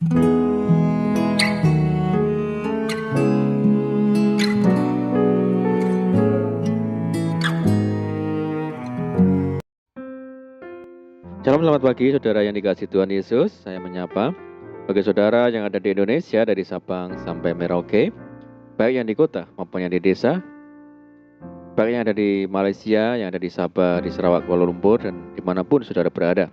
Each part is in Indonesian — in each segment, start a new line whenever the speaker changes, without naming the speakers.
Shalom, selamat pagi saudara yang dikasihi Tuhan Yesus. Saya menyapa bagi saudara yang ada di Indonesia dari Sabang sampai Merauke, baik yang di kota maupun yang di desa, baik yang ada di Malaysia, yang ada di Sabah, di Sarawak, Kuala Lumpur, dan dimanapun saudara berada.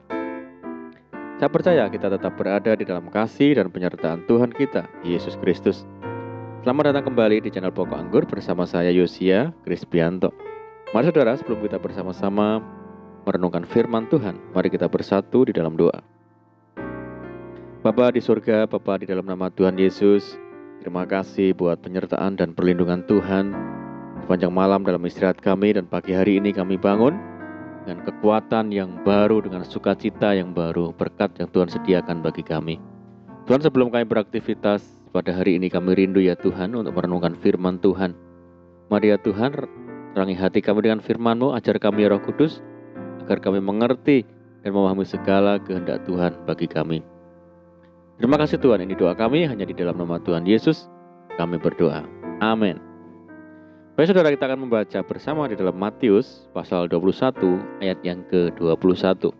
Saya percaya kita tetap berada di dalam kasih dan penyertaan Tuhan kita, Yesus Kristus. Selamat datang kembali di channel Pokok Anggur bersama saya Yosia Krispianto. Mari saudara, sebelum kita bersama-sama merenungkan firman Tuhan, mari kita bersatu di dalam doa. Bapa di surga, Bapa di dalam nama Tuhan Yesus, terima kasih buat penyertaan dan perlindungan Tuhan sepanjang malam dalam istirahat kami, dan pagi hari ini kami bangun dengan kekuatan yang baru, dengan sukacita yang baru, berkat yang Tuhan sediakan bagi kami. Tuhan, sebelum kami beraktivitas pada hari ini, kami rindu ya Tuhan untuk merenungkan firman Tuhan. Mari ya Tuhan, terangi hati kami dengan firman-Mu, ajar kami ya Roh Kudus, agar kami mengerti dan memahami segala kehendak Tuhan bagi kami. Terima kasih Tuhan, ini doa kami hanya di dalam nama Tuhan Yesus kami berdoa. Amin. Baik saudara, kita akan membaca bersama di dalam Matius pasal 21 ayat yang ke-21.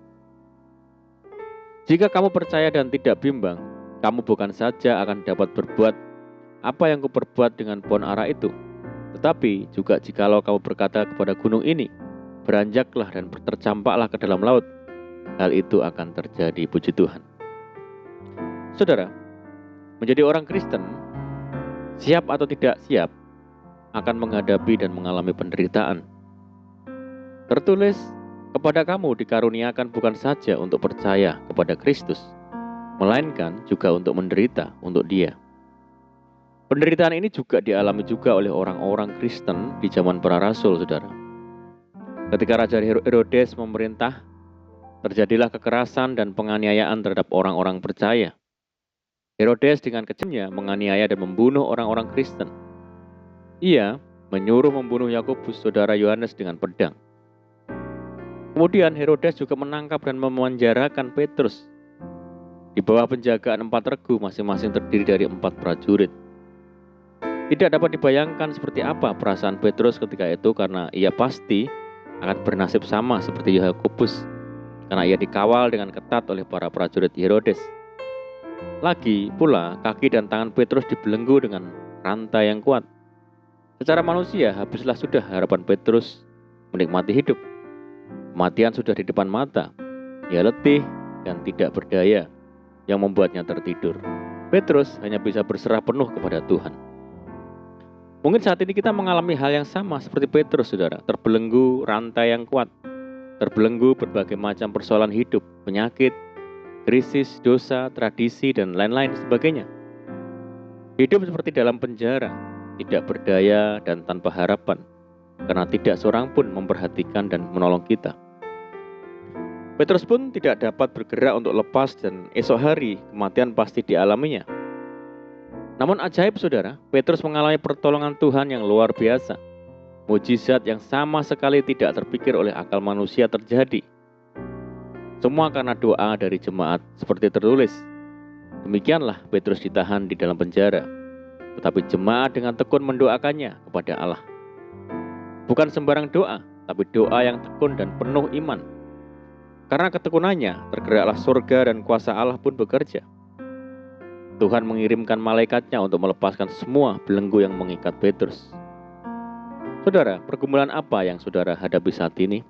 Jika kamu percaya dan tidak bimbang, kamu bukan saja akan dapat berbuat apa yang kuperbuat dengan pohon ara itu, tetapi juga jikalau kamu berkata kepada gunung ini, beranjaklah dan tercampaklah ke dalam laut, hal itu akan terjadi. Puji Tuhan. Saudara, menjadi orang Kristen, siap atau tidak siap, akan menghadapi dan mengalami penderitaan. Tertulis, kepada kamu dikaruniakan bukan saja untuk percaya kepada Kristus, melainkan juga untuk menderita untuk Dia. Penderitaan ini juga dialami juga oleh orang-orang Kristen di zaman para rasul, saudara. Ketika Raja Herodes memerintah, terjadilah kekerasan dan penganiayaan terhadap orang-orang percaya. Herodes dengan kejamnya menganiaya dan membunuh orang-orang Kristen. Ia menyuruh membunuh Yakobus, saudara Yohanes, dengan pedang. Kemudian Herodes juga menangkap dan memenjarakan Petrus di bawah penjagaan 4 regu, masing-masing terdiri dari 4 prajurit. Tidak dapat dibayangkan seperti apa perasaan Petrus ketika itu, karena ia pasti akan bernasib sama seperti Yakobus, karena ia dikawal dengan ketat oleh para prajurit Herodes. Lagi pula kaki dan tangan Petrus dibelenggu dengan rantai yang kuat. Secara manusia, habislah sudah harapan Petrus menikmati hidup. Kematian sudah di depan mata. Ia letih dan tidak berdaya, yang membuatnya tertidur. Petrus hanya bisa berserah penuh kepada Tuhan. Mungkin saat ini kita mengalami hal yang sama seperti Petrus, saudara. Terbelenggu rantai yang kuat, terbelenggu berbagai macam persoalan hidup, penyakit, krisis, dosa, tradisi, dan lain-lain sebagainya. Hidup seperti dalam penjara, tidak berdaya dan tanpa harapan, karena tidak seorang pun memperhatikan dan menolong kita. Petrus pun tidak dapat bergerak untuk lepas, dan esok hari kematian pasti dialaminya. Namun ajaib saudara, Petrus mengalami pertolongan Tuhan yang luar biasa. Mujizat yang sama sekali tidak terpikir oleh akal manusia terjadi. Semua karena doa dari jemaat, seperti tertulis. Demikianlah Petrus ditahan di dalam penjara, tetapi jemaat dengan tekun mendoakannya kepada Allah. Bukan sembarang doa, tapi doa yang tekun dan penuh iman. Karena ketekunannya, tergeraklah surga dan kuasa Allah pun bekerja. Tuhan mengirimkan malaikatnya untuk melepaskan semua belenggu yang mengikat Petrus. Saudara, pergumulan apa yang saudara hadapi saat ini?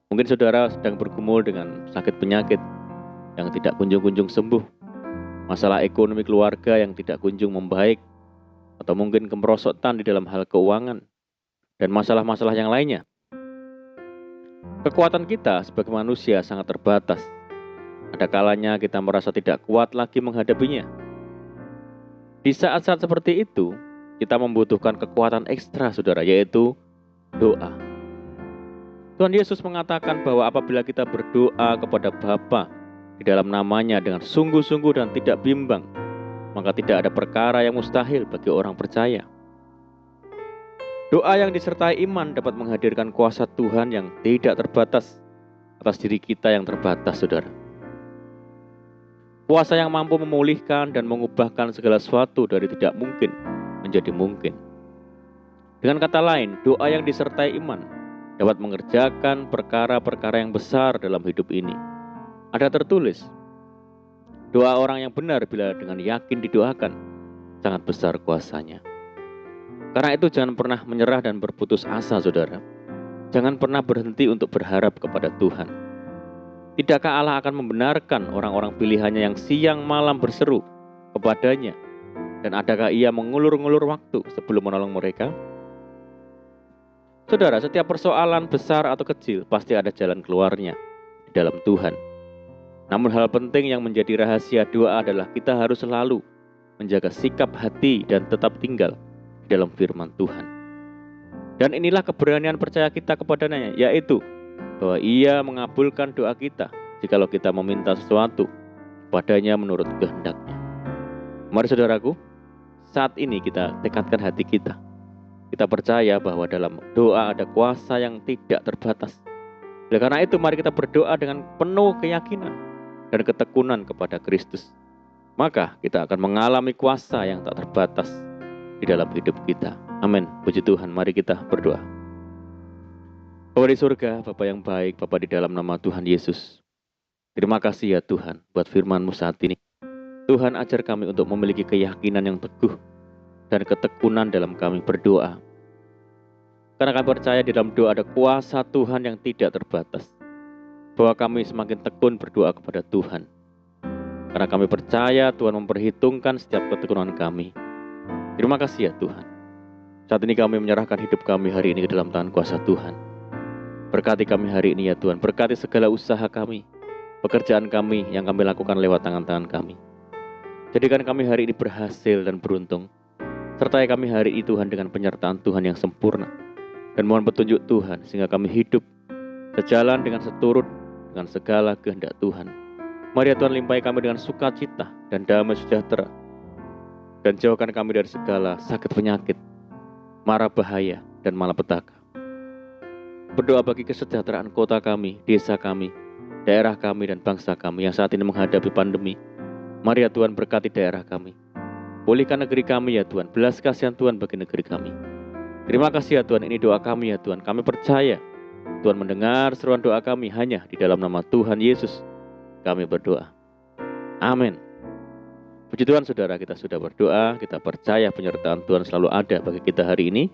Mungkin saudara sedang bergumul dengan sakit penyakit yang tidak kunjung-kunjung sembuh, masalah ekonomi keluarga yang tidak kunjung membaik, atau mungkin kemerosotan di dalam hal keuangan, dan masalah-masalah yang lainnya. Kekuatan kita sebagai manusia sangat terbatas. Ada kalanya kita merasa tidak kuat lagi menghadapinya. Di saat-saat seperti itu, kita membutuhkan kekuatan ekstra, saudara, yaitu doa. Tuhan Yesus mengatakan bahwa apabila kita berdoa kepada Bapa di dalam namanya dengan sungguh-sungguh dan tidak bimbang, maka tidak ada perkara yang mustahil bagi orang percaya. Doa yang disertai iman dapat menghadirkan kuasa Tuhan yang tidak terbatas atas diri kita yang terbatas, saudara. Kuasa yang mampu memulihkan dan mengubahkan segala sesuatu dari tidak mungkin menjadi mungkin. Dengan kata lain, doa yang disertai iman dapat mengerjakan perkara-perkara yang besar dalam hidup ini. Ada tertulis, doa orang yang benar bila dengan yakin didoakan, sangat besar kuasanya. Karena itu jangan pernah menyerah dan berputus asa, saudara. Jangan pernah berhenti untuk berharap kepada Tuhan. Tidakkah Allah akan membenarkan orang-orang pilihannya yang siang malam berseru kepadanya? Dan adakah ia mengulur-ngulur waktu sebelum menolong mereka? Saudara, setiap persoalan besar atau kecil pasti ada jalan keluarnya di dalam Tuhan. Namun hal penting yang menjadi rahasia doa adalah kita harus selalu menjaga sikap hati dan tetap tinggal di dalam firman Tuhan. Dan inilah keberanian percaya kita kepadanya, yaitu bahwa ia mengabulkan doa kita jikalau kita meminta sesuatu kepadanya menurut kehendaknya. Mari saudaraku, saat ini kita tekadkan hati kita. Kita percaya bahwa dalam doa ada kuasa yang tidak terbatas. Oleh karena itu mari kita berdoa dengan penuh keyakinan dan ketekunan kepada Kristus. Maka kita akan mengalami kuasa yang tak terbatas di dalam hidup kita. Amin. Puji Tuhan, mari kita berdoa. Bapa di surga, Bapa yang baik, Bapa di dalam nama Tuhan Yesus. Terima kasih ya Tuhan buat firman-Mu saat ini. Tuhan ajar kami untuk memiliki keyakinan yang teguh dan ketekunan dalam kami berdoa. Karena kami percaya di dalam doa ada kuasa Tuhan yang tidak terbatas. Bahwa kami semakin tekun berdoa kepada Tuhan. Karena kami percaya Tuhan memperhitungkan setiap ketekunan kami. Terima kasih ya Tuhan. Saat ini kami menyerahkan hidup kami hari ini ke dalam tangan kuasa Tuhan. Berkati kami hari ini ya Tuhan. Berkati segala usaha kami, pekerjaan kami yang kami lakukan lewat tangan-tangan kami. Jadikan kami hari ini berhasil dan beruntung. Sertai kami hari ini Tuhan dengan penyertaan Tuhan yang sempurna. Dan mohon petunjuk Tuhan sehingga kami hidup sejalan dengan seturut dengan segala kehendak Tuhan. Mari ya Tuhan, limpahi kami dengan sukacita dan damai sejahtera. Dan jauhkan kami dari segala sakit penyakit, mara bahaya dan malapetaka. Berdoa bagi kesejahteraan kota kami, desa kami, daerah kami dan bangsa kami yang saat ini menghadapi pandemi. Mari ya Tuhan, berkati daerah kami. Pulihkan negeri kami ya Tuhan. Belas kasihan Tuhan bagi negeri kami. Terima kasih ya Tuhan, ini doa kami ya Tuhan. Kami percaya Tuhan mendengar seruan doa kami hanya di dalam nama Tuhan Yesus. Kami berdoa. Amin. Puji Tuhan saudara, kita sudah berdoa. Kita percaya penyertaan Tuhan selalu ada bagi kita hari ini.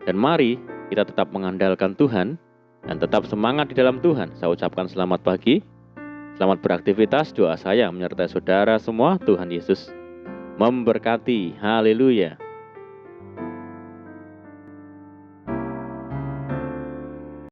Dan mari kita tetap mengandalkan Tuhan dan tetap semangat di dalam Tuhan. Saya ucapkan selamat pagi, selamat beraktivitas. Doa saya menyertai saudara semua. Tuhan Yesus memberkati. Haleluya.